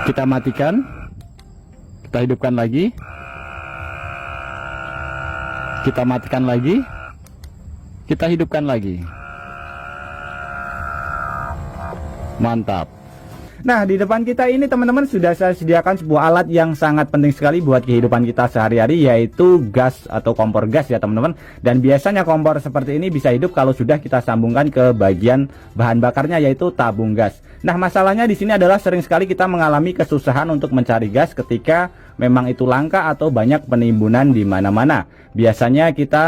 Kita matikan, kita hidupkan lagi, kita matikan lagi, kita hidupkan lagi. Mantap. Nah, di depan kita ini teman-teman sudah saya sediakan sebuah alat yang sangat penting sekali buat kehidupan kita sehari-hari, yaitu gas atau kompor gas ya teman-teman. Dan biasanya kompor seperti ini bisa hidup kalau sudah kita sambungkan ke bagian bahan bakarnya, yaitu tabung gas. Nah, masalahnya di sini adalah sering sekali kita mengalami kesusahan untuk mencari gas ketika memang itu langka atau banyak penimbunan di mana-mana. Biasanya kita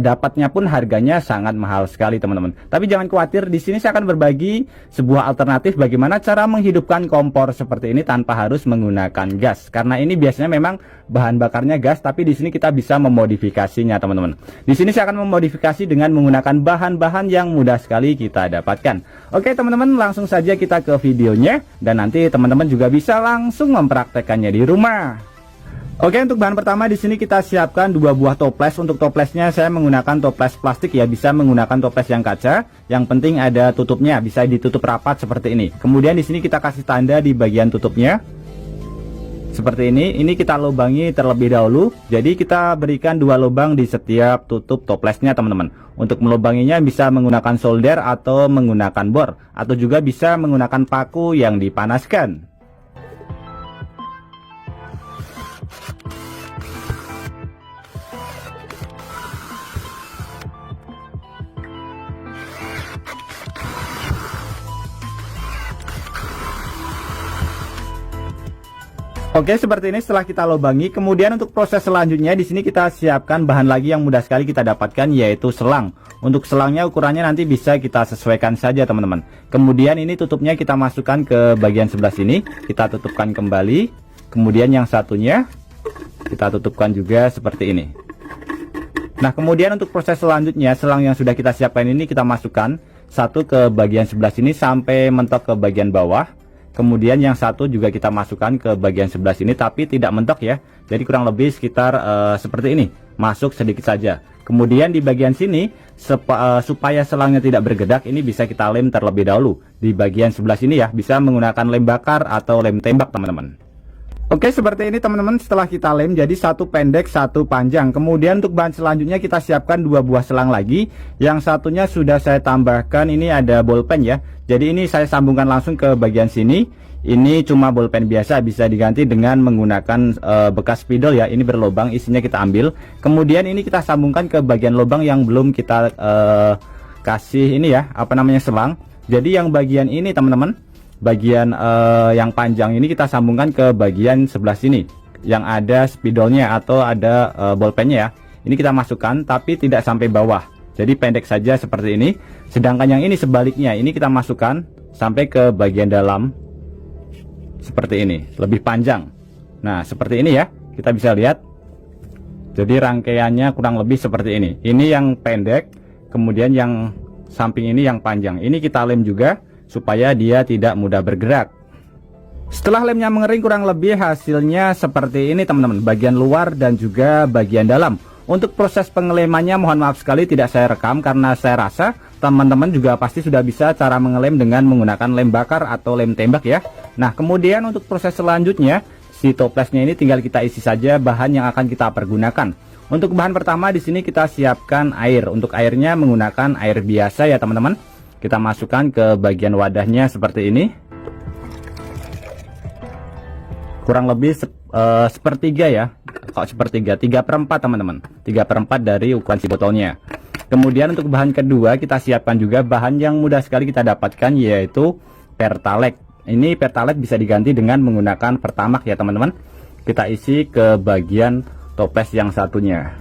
dapatnya pun harganya sangat mahal sekali teman-teman. Tapi jangan khawatir, di sini saya akan berbagi sebuah alternatif bagaimana cara menghidupkan kompor seperti ini tanpa harus menggunakan gas. Karena ini biasanya memang bahan bakarnya gas, tapi di sini kita bisa memodifikasinya teman-teman. Di sini saya akan memodifikasi dengan menggunakan bahan-bahan yang mudah sekali kita dapatkan. Oke teman-teman, langsung saja kita ke videonya dan nanti teman-teman juga bisa langsung mempraktekannya di rumah. Oke, untuk bahan pertama di sini kita siapkan 2 buah toples. Untuk toplesnya saya menggunakan toples plastik ya, bisa menggunakan toples yang kaca. Yang penting ada tutupnya, bisa ditutup rapat seperti ini. Kemudian di sini kita kasih tanda di bagian tutupnya. Seperti ini. Ini kita lubangi terlebih dahulu. Jadi kita berikan 2 lubang di setiap tutup toplesnya teman-teman. Untuk melubanginya bisa menggunakan solder atau menggunakan bor, atau juga bisa menggunakan paku yang dipanaskan. Oke, seperti ini setelah kita lubangi. Kemudian untuk proses selanjutnya di sini kita siapkan bahan lagi yang mudah sekali kita dapatkan, yaitu selang. Untuk selangnya ukurannya nanti bisa kita sesuaikan saja teman-teman. Kemudian ini tutupnya kita masukkan ke bagian sebelah sini, kita tutupkan kembali. Kemudian yang satunya kita tutupkan juga seperti ini. Nah, kemudian untuk proses selanjutnya, selang yang sudah kita siapkan ini kita masukkan satu ke bagian sebelah sini sampai mentok ke bagian bawah. Kemudian yang satu juga kita masukkan ke bagian sebelah sini, tapi tidak mentok ya. Jadi kurang lebih sekitar seperti ini, masuk sedikit saja. Kemudian di bagian sini supaya selangnya tidak bergedak, ini bisa kita lem terlebih dahulu. Di bagian sebelah sini ya, bisa menggunakan lem bakar atau lem tembak teman-teman. Oke, seperti ini teman-teman, setelah kita lem jadi satu pendek satu panjang. Kemudian untuk bahan selanjutnya kita siapkan 2 buah selang lagi. Yang satunya sudah saya tambahkan, ini ada bolpen ya. Jadi ini saya sambungkan langsung ke bagian sini. Ini cuma bolpen biasa, bisa diganti dengan menggunakan bekas spidol ya. Ini berlubang, isinya kita ambil. Kemudian ini kita sambungkan ke bagian lubang yang belum kita kasih ini ya, apa namanya, selang. Jadi yang bagian ini teman-teman, bagian yang panjang ini kita sambungkan ke bagian sebelah sini yang ada spidolnya atau ada bolpennya ya. Ini kita masukkan tapi tidak sampai bawah, jadi pendek saja seperti ini. Sedangkan yang ini sebaliknya, ini kita masukkan sampai ke bagian dalam seperti ini, lebih panjang. Nah seperti ini ya, kita bisa lihat. Jadi rangkaiannya kurang lebih seperti ini. Ini yang pendek, kemudian yang samping ini yang panjang. Ini kita lem juga supaya dia tidak mudah bergerak. Setelah lemnya mengering kurang lebih hasilnya seperti ini teman-teman, bagian luar dan juga bagian dalam. Untuk proses pengelemannya mohon maaf sekali tidak saya rekam karena saya rasa teman-teman juga pasti sudah bisa cara mengelem dengan menggunakan lem bakar atau lem tembak ya. Nah kemudian untuk proses selanjutnya, si toplesnya ini tinggal kita isi saja bahan yang akan kita pergunakan. Untuk bahan pertama di sini kita siapkan air. Untuk airnya menggunakan air biasa ya teman-teman. Kita masukkan ke bagian wadahnya seperti ini. Kurang lebih sepertiga ya. Kok sepertiga? 3/4 teman-teman. 3/4 dari ukuran si botolnya. Kemudian untuk bahan kedua kita siapkan juga bahan yang mudah sekali kita dapatkan, yaitu Pertalite. Ini Pertalite bisa diganti dengan menggunakan Pertamax ya teman-teman. Kita isi ke bagian toples yang satunya.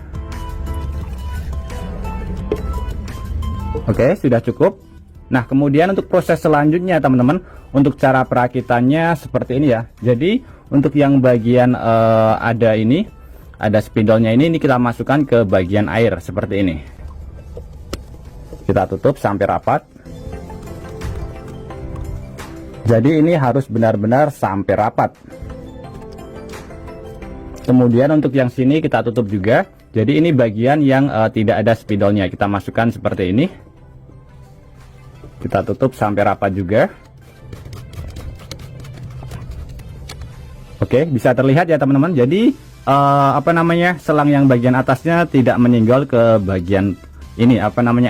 Oke, sudah cukup. Nah kemudian untuk proses selanjutnya teman-teman, untuk cara perakitannya seperti ini ya. Jadi untuk yang bagian ada spidolnya ini kita masukkan ke bagian air seperti ini. Kita tutup sampai rapat. Jadi ini harus benar-benar sampai rapat. Kemudian untuk yang sini kita tutup juga. Jadi ini bagian yang tidak ada spidolnya, kita masukkan seperti ini. Kita tutup sampai rapat juga. Oke, bisa terlihat ya teman-teman. Jadi selang yang bagian atasnya tidak menyenggol ke bagian ini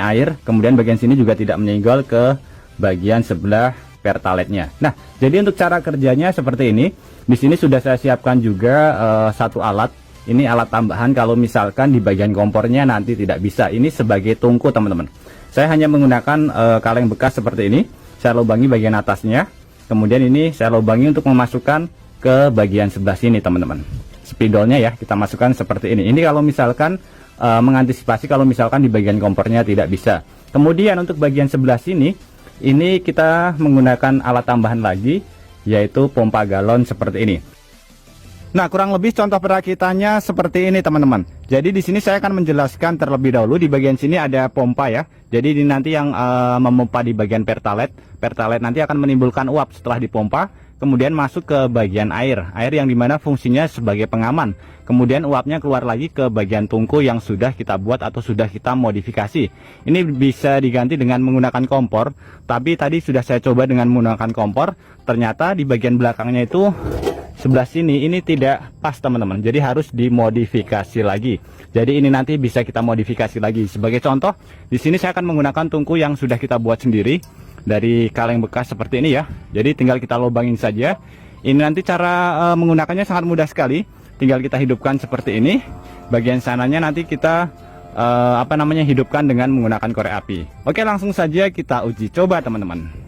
air, kemudian bagian sini juga tidak menyenggol ke bagian sebelah pertaletnya. Nah, jadi untuk cara kerjanya seperti ini. Di sini sudah saya siapkan juga satu alat. Ini alat tambahan kalau misalkan di bagian kompornya nanti tidak bisa. Ini sebagai tungku teman-teman. Saya hanya menggunakan kaleng bekas seperti ini. Saya lubangi bagian atasnya. Kemudian ini saya lubangi untuk memasukkan ke bagian sebelah sini teman-teman. Spidolnya ya kita masukkan seperti ini. Ini kalau misalkan mengantisipasi kalau misalkan di bagian kompornya tidak bisa. Kemudian untuk bagian sebelah sini, ini kita menggunakan alat tambahan lagi, yaitu pompa galon seperti ini. Nah, kurang lebih contoh perakitannya seperti ini teman-teman. Jadi di sini saya akan menjelaskan terlebih dahulu. Di bagian sini ada pompa ya. Jadi ini nanti yang memompa di bagian pertalet. Pertalet nanti akan menimbulkan uap setelah dipompa, kemudian masuk ke bagian air yang dimana fungsinya sebagai pengaman. Kemudian uapnya keluar lagi ke bagian tungku yang sudah kita buat atau sudah kita modifikasi. Ini bisa diganti dengan menggunakan kompor, tapi tadi sudah saya coba dengan menggunakan kompor. Ternyata di bagian belakangnya itu sebelah sini ini tidak pas teman-teman, jadi harus dimodifikasi lagi. Jadi ini nanti bisa kita modifikasi lagi. Sebagai contoh, di sini saya akan menggunakan tungku yang sudah kita buat sendiri dari kaleng bekas seperti ini ya. Jadi tinggal kita lubangin saja. Ini nanti cara menggunakannya sangat mudah sekali. Tinggal kita hidupkan seperti ini. Bagian sananya nanti kita hidupkan dengan menggunakan korek api. Oke, langsung saja kita uji coba teman-teman.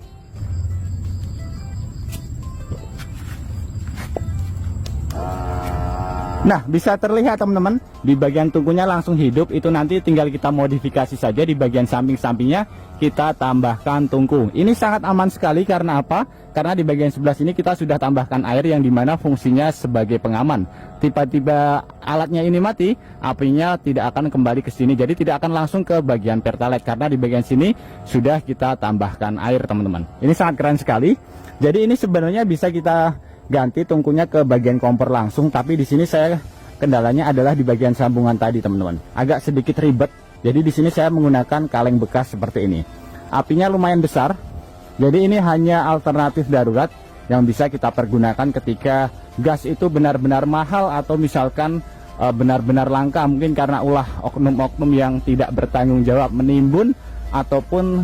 Nah, bisa terlihat teman-teman, di bagian tungkunya langsung hidup. Itu nanti tinggal kita modifikasi saja. Di bagian samping-sampingnya kita tambahkan tungku. Ini sangat aman sekali karena apa? Karena di bagian sebelah sini kita sudah tambahkan air yang dimana fungsinya sebagai pengaman. Tiba-tiba alatnya ini mati, apinya tidak akan kembali ke sini. Jadi tidak akan langsung ke bagian pertalet karena di bagian sini sudah kita tambahkan air teman-teman. Ini sangat keren sekali. Jadi ini sebenarnya bisa kita ganti tungkunya ke bagian kompor langsung, tapi di sini saya kendalanya adalah di bagian sambungan tadi teman-teman. Agak sedikit ribet. Jadi di sini saya menggunakan kaleng bekas seperti ini. Apinya lumayan besar. Jadi ini hanya alternatif darurat yang bisa kita pergunakan ketika gas itu benar-benar mahal atau misalkan benar-benar langka, mungkin karena ulah oknum-oknum yang tidak bertanggung jawab menimbun ataupun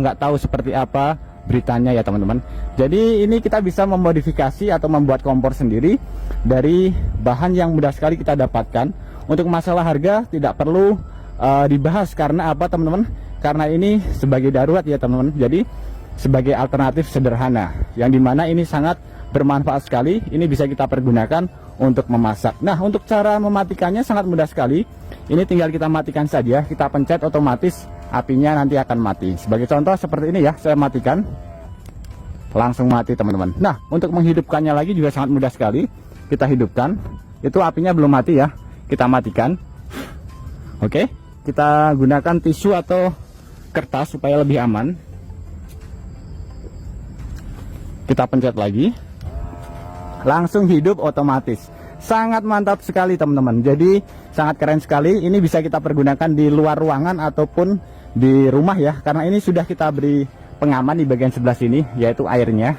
nggak tahu seperti apa beritanya ya teman-teman. Jadi ini kita bisa memodifikasi atau membuat kompor sendiri dari bahan yang mudah sekali kita dapatkan. Untuk masalah harga tidak perlu dibahas karena apa teman-teman? Karena ini sebagai darurat ya teman-teman. Jadi sebagai alternatif sederhana yang dimana ini sangat bermanfaat sekali. Ini bisa kita pergunakan untuk memasak. Nah, untuk cara mematikannya sangat mudah sekali. Ini tinggal kita matikan saja, kita pencet otomatis apinya nanti akan mati. Sebagai contoh seperti ini ya, saya matikan, langsung mati teman-teman. Nah, untuk menghidupkannya lagi juga sangat mudah sekali. Kita hidupkan, itu apinya belum mati ya, kita matikan. Oke, kita gunakan tisu atau kertas supaya lebih aman. Kita pencet lagi, langsung hidup otomatis. Sangat mantap sekali teman-teman. Jadi sangat keren sekali. Ini bisa kita pergunakan di luar ruangan ataupun di rumah ya, karena ini sudah kita beri pengaman di bagian sebelah sini, yaitu airnya.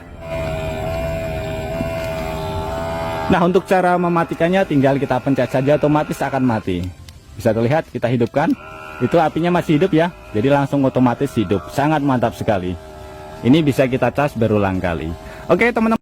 Nah, untuk cara mematikannya tinggal kita pencet saja, otomatis akan mati. Bisa terlihat, kita hidupkan, itu apinya masih hidup ya, jadi langsung otomatis hidup. Sangat mantap sekali. Ini bisa kita cas berulang kali. Oke teman-teman.